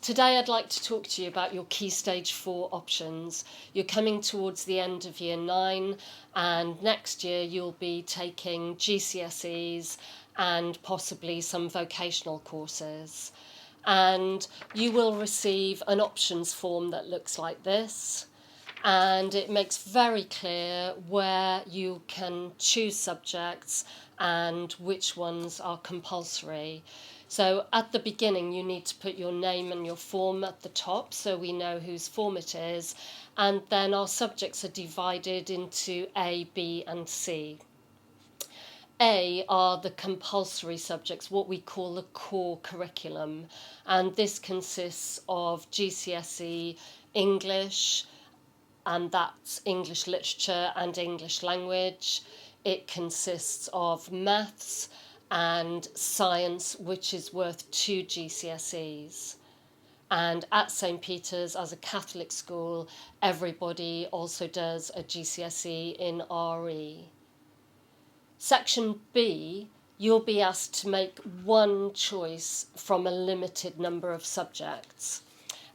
Today I'd like to talk to you about your Key Stage 4 options. You're coming towards the end of Year 9 and next year you'll be taking GCSEs and possibly some vocational courses. And you will receive an options form that looks like this, and it makes very clear where you can choose subjects and which ones are compulsory. So at the beginning you need to put your name and your form at the top so we know whose form it is, and then our subjects are divided into A, B and C. A are the compulsory subjects, what we call the core curriculum, and this consists of GCSE English, and that's English literature and English language. It consists of maths and science, which is worth 2 GCSEs. And at St. Peter's, as a Catholic school, everybody also does a GCSE in RE. Section B, you'll be asked to make one choice from a limited number of subjects.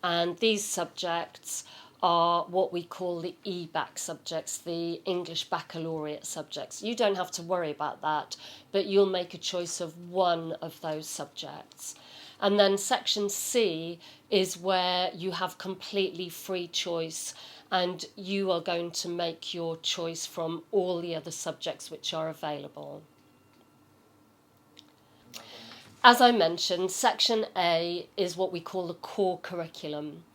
And these subjects are what we call the Ebac subjects, the English baccalaureate subjects. You don't have to worry about that, but you'll make a choice of one of those subjects. And then section C is where you have completely free choice, and you are going to make your choice from all the other subjects which are available. As I mentioned, section A is what we call the core curriculum.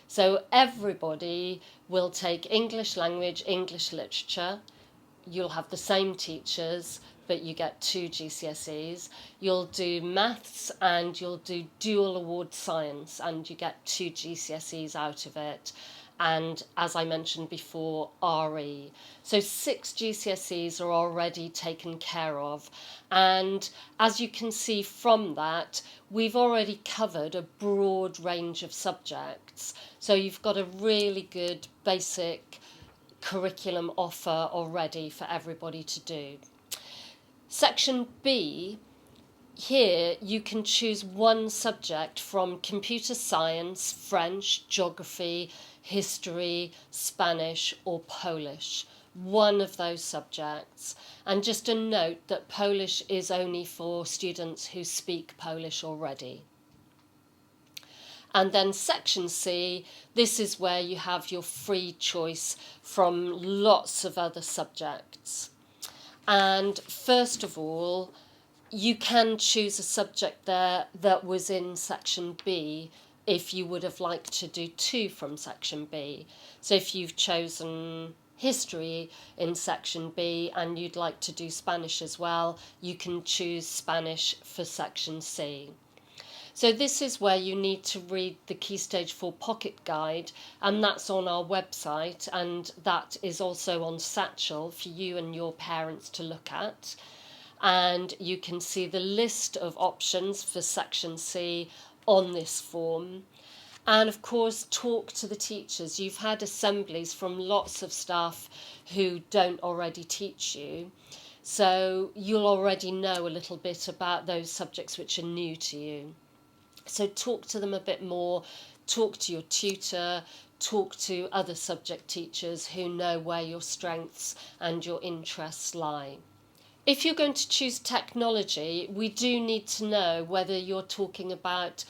So everybody will take English language, English literature. You'll have the same teachers, but you get 2 GCSEs. You'll do maths and you'll do dual award science, and you get 2 GCSEs out of it. And as I mentioned before, RE. So 6 GCSEs are already taken care of. And as you can see from that, we've already covered a broad range of subjects. So you've got a really good basic curriculum offer already for everybody to do. Section B, here you can choose one subject from computer science, French, geography, history, Spanish or Polish. One of those subjects. And just a note that Polish is only for students who speak Polish already. And then section C, this is where you have your free choice from lots of other subjects. And first of all, you can choose a subject there that was in section B if you would have liked to do 2 from section B. So if you've chosen history in section B and you'd like to do Spanish as well, you can choose Spanish for section C. So this is where you need to read the Key Stage 4 Pocket Guide, and that's on our website, and that is also on Satchel for you and your parents to look at. And you can see the list of options for section C on this form. And of course, talk to the teachers. You've had assemblies from lots of staff who don't already teach you. So you'll already know a little bit about those subjects which are new to you. So talk to them a bit more, talk to your tutor, talk to other subject teachers who know where your strengths and your interests lie. If you're going to choose technology, we do need to know whether you're talking about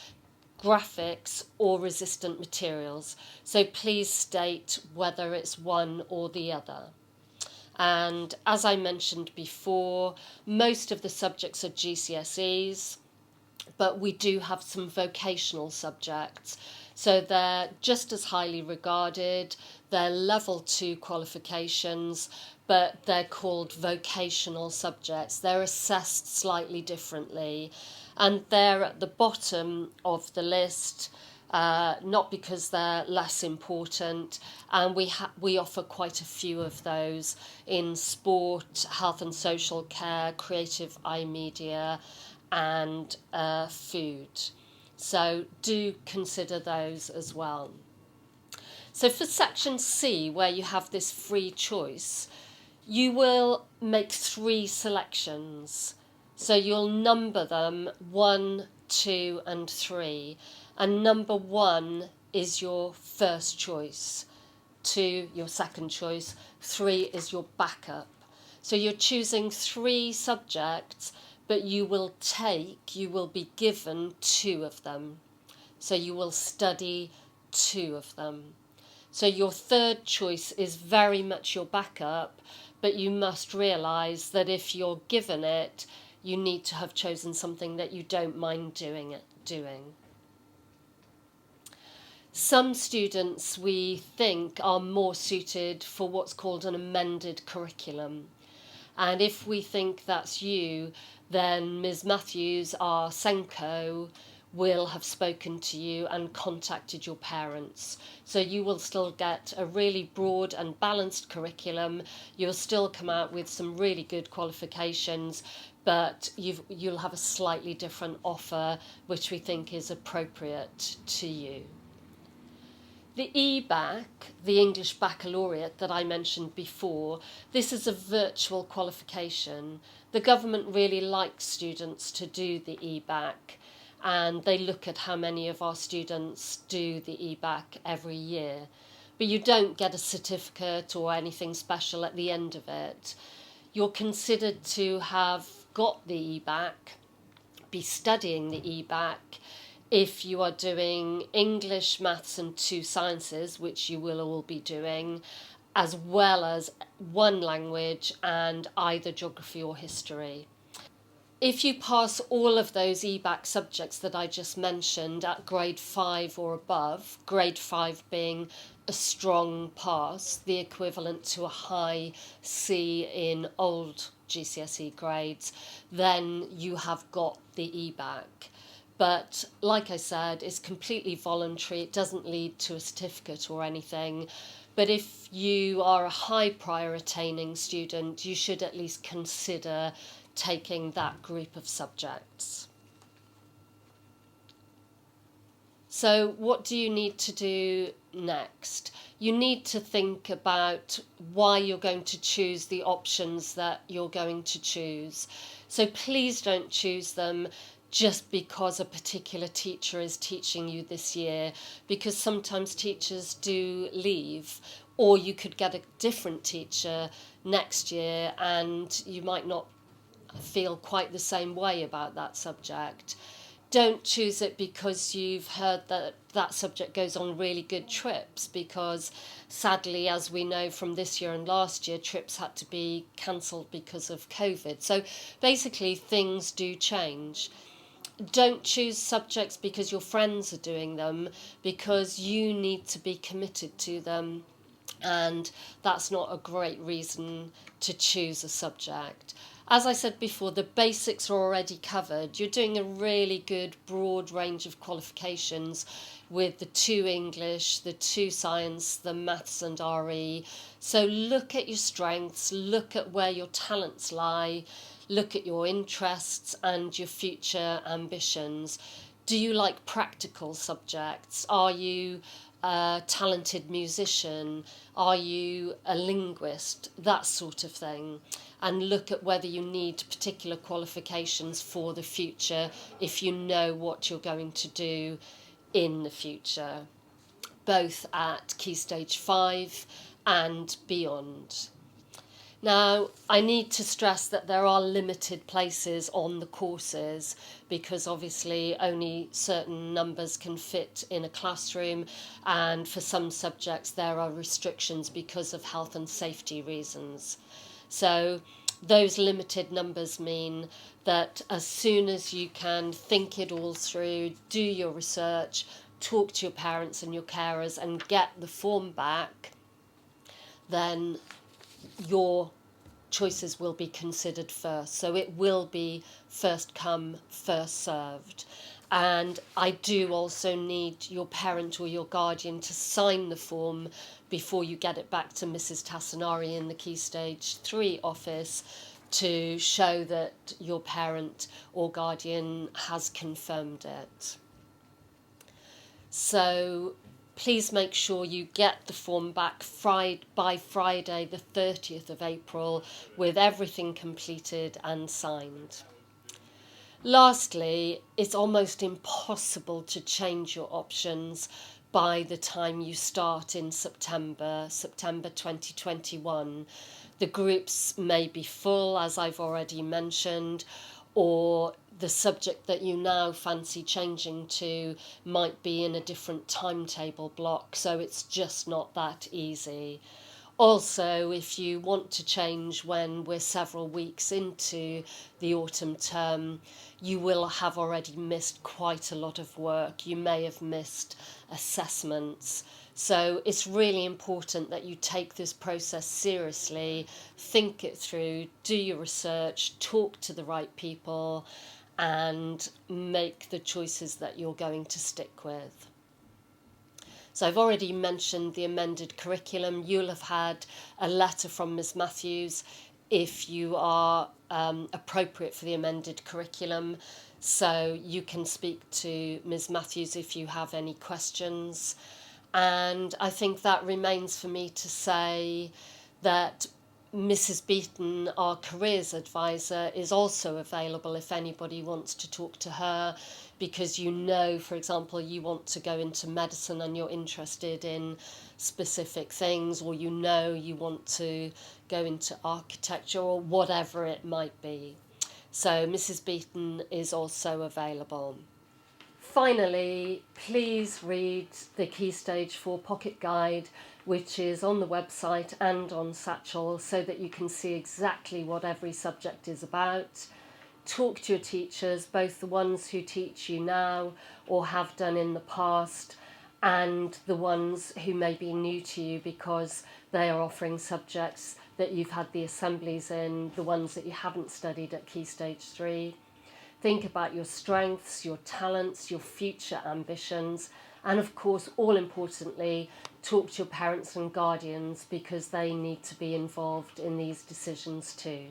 graphics or resistant materials. So please state whether it's one or the other. And as I mentioned before, most of the subjects are GCSEs, but we do have some vocational subjects. So they're just as highly regarded. They're level 2 qualifications, but they're called vocational subjects. They're assessed slightly differently, and they're at the bottom of the list, not because they're less important, and we offer quite a few of those in sport, health and social care, creative iMedia, and food. So do consider those as well. So for section C, where you have this free choice, you will make 3 selections. So you'll number them 1, 2 and 3. And number 1 is your first choice, 2 your second choice, 3 is your backup. So you're choosing 3 subjects, but you will be given 2 of them. So you will study 2 of them. So your third choice is very much your backup, but you must realise that if you're given it, you need to have chosen something that you don't mind doing. Some students we think are more suited for what's called an amended curriculum. And if we think that's you, then Ms. Matthews, our Senko, will have spoken to you and contacted your parents. So you will still get a really broad and balanced curriculum. You'll still come out with some really good qualifications, but you'll have a slightly different offer, which we think is appropriate to you. The Ebac, the English Baccalaureate that I mentioned before, this is a virtual qualification. The government really likes students to do the Ebac, and they look at how many of our students do the Ebac every year. But you don't get a certificate or anything special at the end of it. You're considered to have got the Ebac, be studying the Ebac, if you are doing English, maths and 2 sciences, which you will all be doing, as well as 1 language and either geography or history. If you pass all of those Ebac subjects that I just mentioned at grade 5 or above, grade 5 being a strong pass, the equivalent to a high C in old GCSE grades, then you have got the Ebac. But like I said, it's completely voluntary. It doesn't lead to a certificate or anything. But if you are a high prior attaining student, you should at least consider taking that group of subjects. So what do you need to do next? You need to think about why you're going to choose the options that you're going to choose. So please don't choose them just because a particular teacher is teaching you this year, because sometimes teachers do leave, or you could get a different teacher next year and you might not feel quite the same way about that subject. Don't choose it because you've heard that that subject goes on really good trips, because sadly, as we know from this year and last year, trips had to be cancelled because of COVID. So basically things do change. Don't choose subjects because your friends are doing them, because you need to be committed to them, and that's not a great reason to choose a subject. As I said before, the basics are already covered. You're doing a really good broad range of qualifications with the 2 English, the 2 science, the maths and RE. So look at your strengths, look at where your talents lie, look at your interests and your future ambitions. Do you like practical subjects? Are you a talented musician? Are you a linguist? That sort of thing. And look at whether you need particular qualifications for the future if you know what you're going to do in the future, both at Key Stage 5 and beyond. Now, I need to stress that there are limited places on the courses, because obviously only certain numbers can fit in a classroom, and for some subjects there are restrictions because of health and safety reasons. So those limited numbers mean that as soon as you can think it all through, do your research, talk to your parents and your carers and get the form back, then your choices will be considered first. So it will be first come, first served. And I do also need your parent or your guardian to sign the form before you get it back to Mrs. Tassinari in the Key Stage 3 office, to show that your parent or guardian has confirmed it. So please make sure you get the form back by Friday the 30th of April with everything completed and signed. Lastly, it's almost impossible to change your options by the time you start in September 2021. The groups may be full, as I've already mentioned, or the subject that you now fancy changing to might be in a different timetable block, so it's just not that easy. Also, if you want to change when we're several weeks into the autumn term, you will have already missed quite a lot of work. You may have missed assessments. So it's really important that you take this process seriously, think it through, do your research, talk to the right people, and make the choices that you're going to stick with. So I've already mentioned the amended curriculum. You'll have had a letter from Ms Matthews if you are appropriate for the amended curriculum. So you can speak to Ms Matthews if you have any questions. And I think that remains for me to say that Mrs Beaton, our careers advisor, is also available if anybody wants to talk to her, because you know, for example, you want to go into medicine and you're interested in specific things, or you know you want to go into architecture or whatever it might be. So Mrs Beaton is also available. Finally, please read the Key Stage 4 Pocket Guide, which is on the website and on Satchel, so that you can see exactly what every subject is about. Talk to your teachers, both the ones who teach you now or have done in the past, and the ones who may be new to you because they are offering subjects that you've had the assemblies in, the ones that you haven't studied at Key Stage 3. Think about your strengths, your talents, your future ambitions, and of course, all importantly, talk to your parents and guardians, because they need to be involved in these decisions too.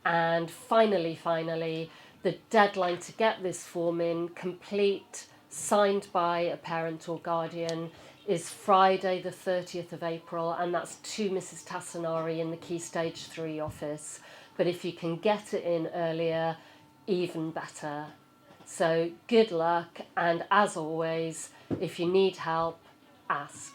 And finally, the deadline to get this form in complete, signed by a parent or guardian, is Friday the 30th of April, and that's to Mrs Tassanari in the Key Stage 3 office. But if you can get it in earlier, even better. So good luck, and as always, if you need help, ask.